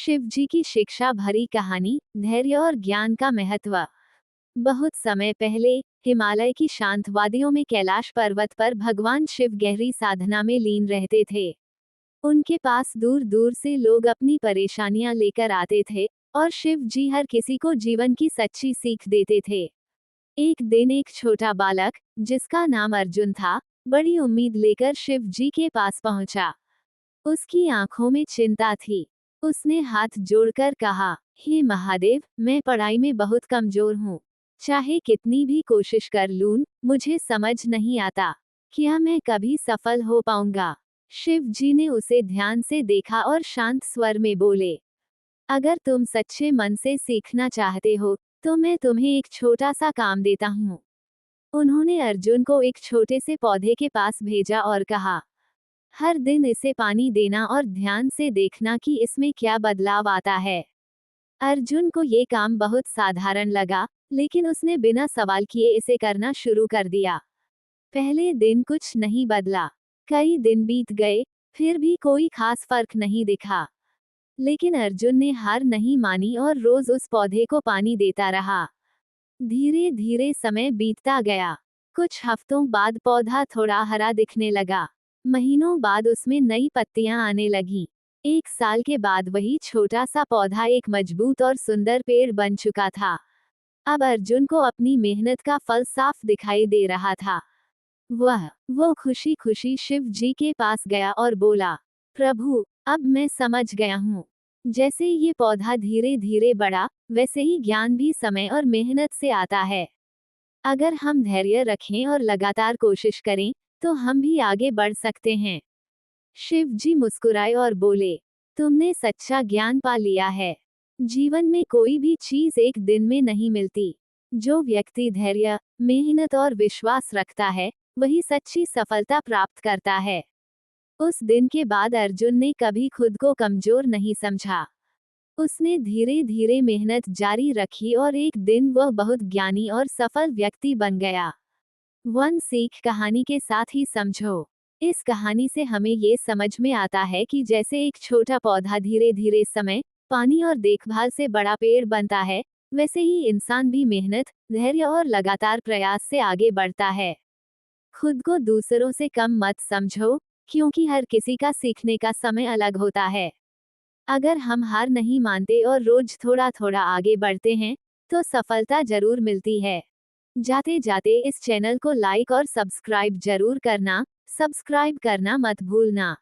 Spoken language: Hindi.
शिव जी की शिक्षा भरी कहानी, धैर्य और ज्ञान का महत्व। बहुत समय पहले हिमालय की शांत वादियों में कैलाश पर्वत पर भगवान शिव गहरी साधना में लीन रहते थे। उनके पास दूर दूर से लोग अपनी परेशानियां लेकर आते थे और शिव जी हर किसी को जीवन की सच्ची सीख देते थे। एक दिन एक छोटा बालक, जिसका नाम अर्जुन था, बड़ी उम्मीद लेकर शिव जी के पास पहुंचा। उसकी आंखों में चिंता थी। उसने हाथ जोड़कर कहा, हे महादेव, मैं पढ़ाई में बहुत कमजोर हूँ। चाहे कितनी भी कोशिश कर लूं, मुझे समझ नहीं आता। क्या मैं कभी सफल हो पाऊंगा? शिव जी ने उसे ध्यान से देखा और शांत स्वर में बोले, अगर तुम सच्चे मन से सीखना चाहते हो, तो मैं तुम्हें एक छोटा सा काम देता हूँ। उन्होंने अर्जुन को एक छोटे से पौधे के पास भेजा और कहा, हर दिन इसे पानी देना और ध्यान से देखना कि इसमें क्या बदलाव आता है। अर्जुन को ये काम बहुत साधारण लगा, लेकिन उसने बिना सवाल किए इसे करना शुरू कर दिया। पहले दिन कुछ नहीं बदला। कई दिन बीत गए, फिर भी कोई खास फर्क नहीं दिखा। लेकिन अर्जुन ने हार नहीं मानी और रोज उस पौधे को पानी देता रहा। धीरे धीरे समय बीतता गया। कुछ हफ्तों बाद पौधा थोड़ा हरा दिखने लगा। महीनों बाद उसमें नई पत्तियां आने लगीं। एक साल के बाद वही छोटा सा पौधा एक मजबूत और सुंदर पेड़ बन चुका था। अब अर्जुन को अपनी मेहनत का फल साफ दिखाई दे रहा था। वो खुशी खुशी शिव जी के पास गया और बोला, प्रभु, अब मैं समझ गया हूँ। जैसे ये पौधा धीरे धीरे बढ़ा, वैसे ही ज्ञान भी समय और मेहनत से आता है। अगर हम धैर्य रखें और लगातार कोशिश करें, तो हम भी आगे बढ़ सकते हैं। शिव जी मुस्कुराए और बोले, तुमने सच्चा ज्ञान पा लिया है। जीवन में कोई भी चीज एक दिन में नहीं मिलती। जो व्यक्ति धैर्य, मेहनत और विश्वास रखता है, वही सच्ची सफलता प्राप्त करता है। उस दिन के बाद अर्जुन ने कभी खुद को कमजोर नहीं समझा। उसने धीरे धीरे मेहनत जारी रखी और एक दिन वह बहुत ज्ञानी और सफल व्यक्ति बन गया। वन सीख कहानी के साथ ही समझो। इस कहानी से हमें ये समझ में आता है कि जैसे एक छोटा पौधा धीरे धीरे समय, पानी और देखभाल से बड़ा पेड़ बनता है, वैसे ही इंसान भी मेहनत, धैर्य और लगातार प्रयास से आगे बढ़ता है। खुद को दूसरों से कम मत समझो, क्योंकि हर किसी का सीखने का समय अलग होता है। अगर हम हार नहीं मानते और रोज थोड़ा थोड़ा आगे बढ़ते हैं, तो सफलता जरूर मिलती है। जाते जाते इस चैनल को लाइक और सब्सक्राइब जरूर करना, सब्सक्राइब करना मत भूलना।